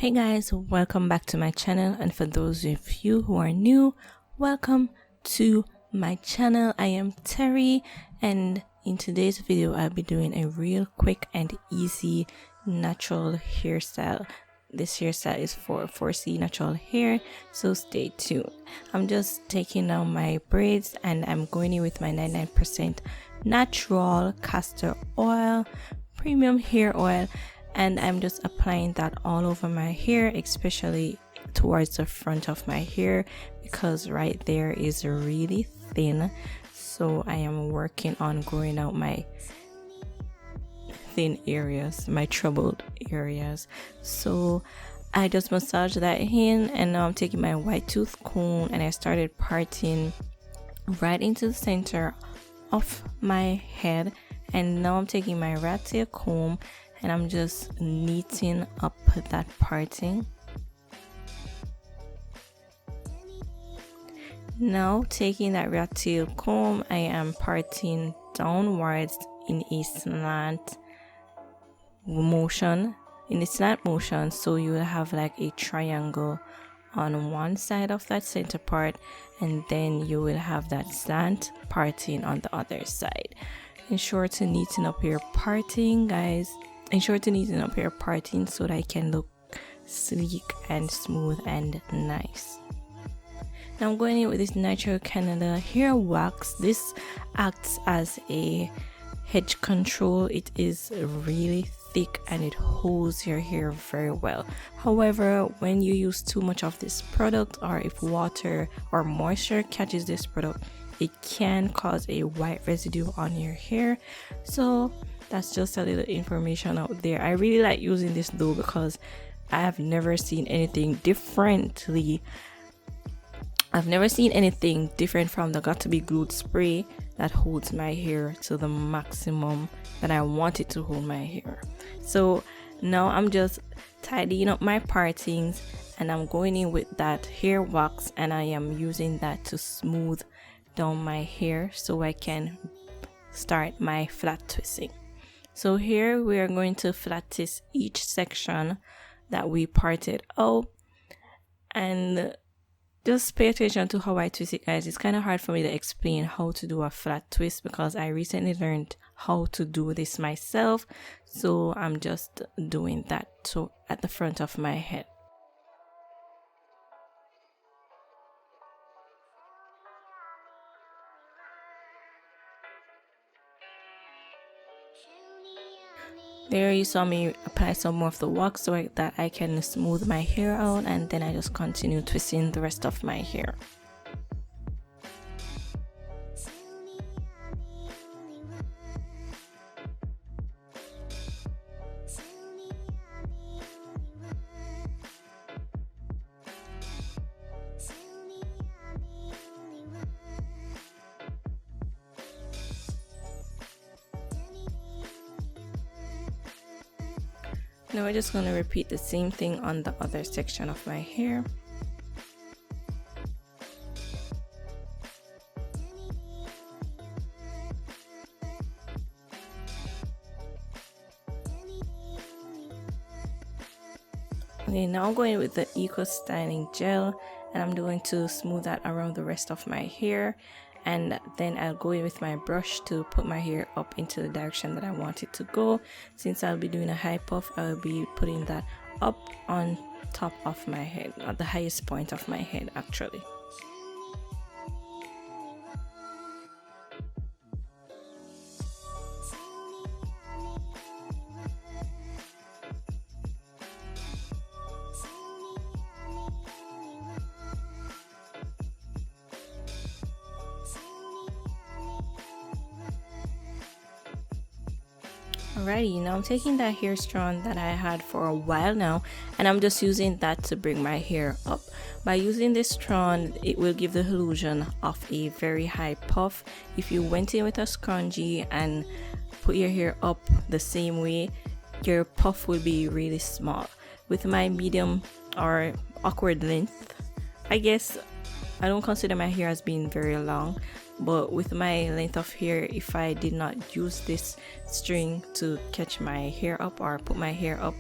Hey guys, welcome back to my channel, and for those of you who are new, welcome to my channel. I am Terry, and in today's video I'll be doing a real quick and easy natural hairstyle. This hairstyle is for 4C natural hair, so stay tuned. I'm just taking out my braids and I'm going in with my 99% natural castor oil, premium hair oil, and I'm just applying that all over my hair, especially towards the front of my hair, because right there is really thin. So I am working on growing out my thin areas, my troubled areas. So I just massaged that in, and now I'm taking my white tooth comb and I started parting right into the center of my head. And now I'm taking my rat tail comb and I'm just neating up that parting. Now taking that rat tail comb, I am parting downwards in a slant motion. So you will have like a triangle on one side of that center part, and then you will have that slant parting on the other side. Ensure to neaten up your parting, guys. Ensure to neaten up your parting so that it can look sleek and smooth and nice. Now I'm going in with this natural Canada hair wax. This acts as a hedge control. It is really thick and it holds your hair very well. However, when you use too much of this product, or if water or moisture catches this product, it can cause a white residue on your hair. So that's just a little information out there. I really like using this though, because I have never seen anything differently. I've never seen anything different from the Got to Be Glued spray that holds my hair to the maximum that I want it to hold my hair. So now I'm just tidying up my partings, and I'm going in with that hair wax, and I am using that to smooth down my hair so I can start my flat twisting. So here we are going to flat twist each section that we parted out, and just pay attention to how I twist it, guys. It's kind of hard for me to explain how to do a flat twist because I recently learned how to do this myself. So I'm just doing that at the front of my head. There you saw me apply some more of the wax so that I can smooth my hair out, and then I just continue twisting the rest of my hair. Now we're just going to repeat the same thing on the other section of my hair. Okay, now I'm going with the Eco Styling Gel, and I'm going to smooth that around the rest of my hair. And then I'll go in with my brush to put my hair up into the direction that I want it to go. Since I'll be doing a high puff, I'll be putting that up on top of my head, at the highest point of my head actually. Alrighty, now I'm taking that hair strand that I had for a while now, and I'm just using that to bring my hair up. By using this strand, it will give the illusion of a very high puff. If you went in with a scrunchie and put your hair up the same way, your puff will be really small. With my medium or awkward length, I guess I don't consider my hair as being very long, but with my length of hair, if I did not use this string to catch my hair up or put my hair up,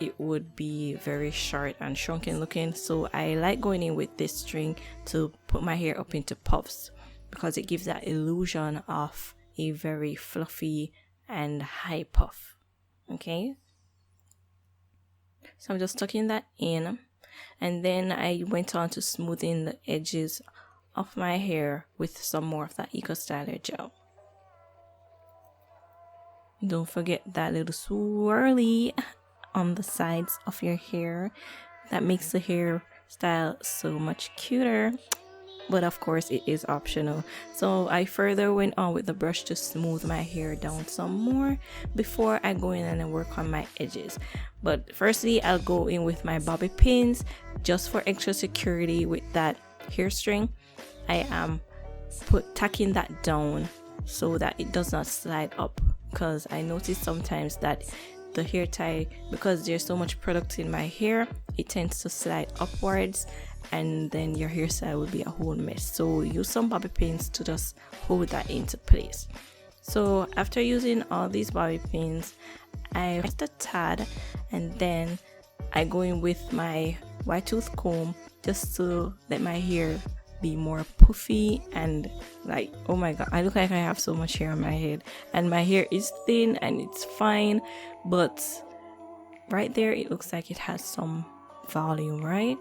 it would be very short and shrunken looking. So I like going in with this string to put my hair up into puffs, because it gives that illusion of a very fluffy and high puff. Okay, so I'm just tucking that in, and then I went on to smoothing the edges of my hair with some more of that Eco Styler gel. Don't forget that little swirly on the sides of your hair. That makes the hairstyle so much cuter. But of course it is optional. So I further went on with the brush to smooth my hair down some more before I go in and work on my edges. But firstly, I'll go in with my bobby pins just for extra security. With that hair string, I am tacking that down so that it does not slide up, because I notice sometimes that the hair tie, because there's so much product in my hair, it tends to slide upwards, and then your hairstyle will be a whole mess. So use some bobby pins to just hold that into place. So after using all these bobby pins, I rest a tad, and then I go in with my wide tooth comb just to let my hair be more puffy and like, oh my god, I look like I have so much hair on my head, and my hair is thin and it's fine, but right there it looks like it has some volume, right?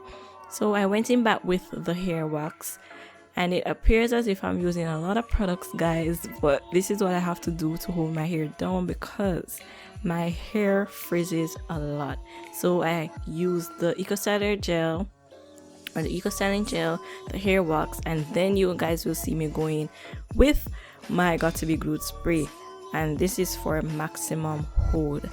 So I went in back with the hair wax, and it appears as if I'm using a lot of products, guys, but this is what I have to do to hold my hair down because my hair frizzes a lot. So I use the Eco Styler gel, or the Eco Styling gel, the hair wax, and then you guys will see me going with my Got to Be Glued spray, and this is for maximum hold.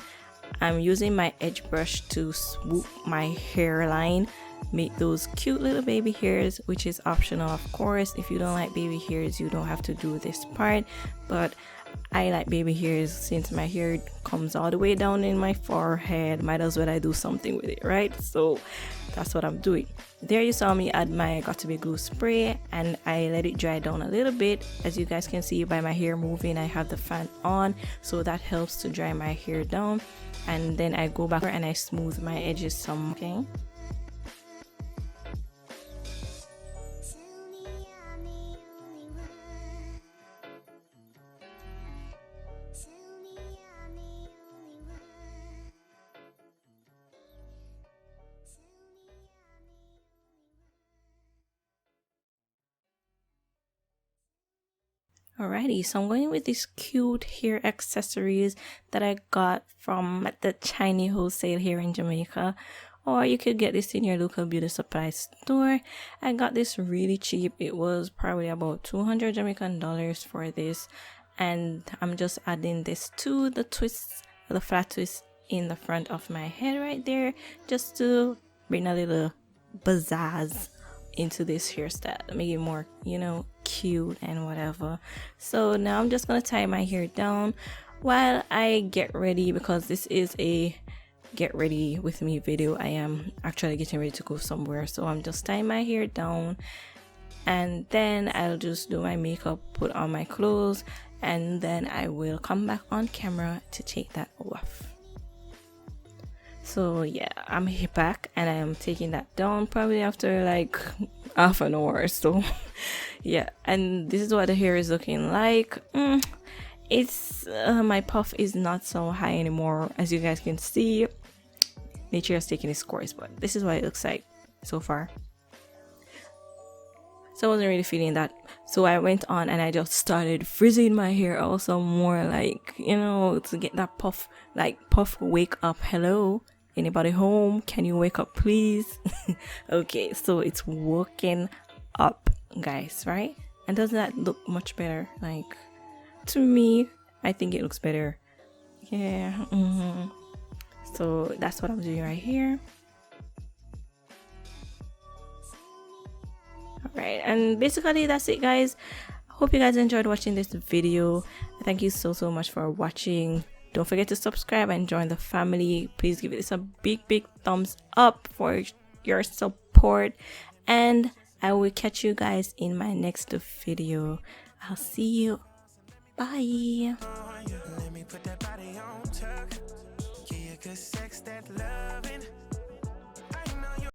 I'm using my edge brush to swoop my hairline, make those cute little baby hairs, which is optional, of course. If you don't like baby hairs, you don't have to do this part, but I like baby hairs since my hair comes all the way down in my forehead. Might as well I do something with it, right? So that's what I'm doing. There you saw me add my Got to Be Glue spray, and I let it dry down a little bit. As you guys can see by my hair moving, I have the fan on, so that helps to dry my hair down. And then I go back and I smooth my edges some, okay? Alrighty, so I'm going with these cute hair accessories that I got from the Chinese wholesale here in Jamaica, or you could get this in your local beauty supply store. I got this really cheap. It was probably about 200 Jamaican dollars for this, and I'm just adding this to the twists, the flat twist in the front of my head right there, just to bring a little pizzazz into this hairstyle, make it more, you know, cute and whatever. So now I'm just gonna tie my hair down while I get ready, because this is a get ready with me video. I am actually getting ready to go somewhere, so I'm just tying my hair down, and then I'll just do my makeup, put on my clothes, and then I will come back on camera to take that off. So yeah, I'm back and I am taking that down probably after like half an hour or so. Yeah, and this is what the hair is looking like. It's my puff is not so high anymore, as you guys can see. Nature has taken its course, but this is what it looks like so far. So I wasn't really feeling that, so I went on and I just started frizzing my hair also more, like, you know, to get that puff, like puff wake up. Hello, anybody home? Can you wake up please? Okay, so it's woken up, guys, right? And doesn't that look much better? Like, to me, I think it looks better. Yeah. So that's what I'm doing right here. Alright, and basically that's it, guys. Hope you guys enjoyed watching this video. Thank you so much for watching. Don't forget to subscribe and join the family. Please give this a big thumbs up for your support, and I will catch you guys in my next video. I'll see you. Bye.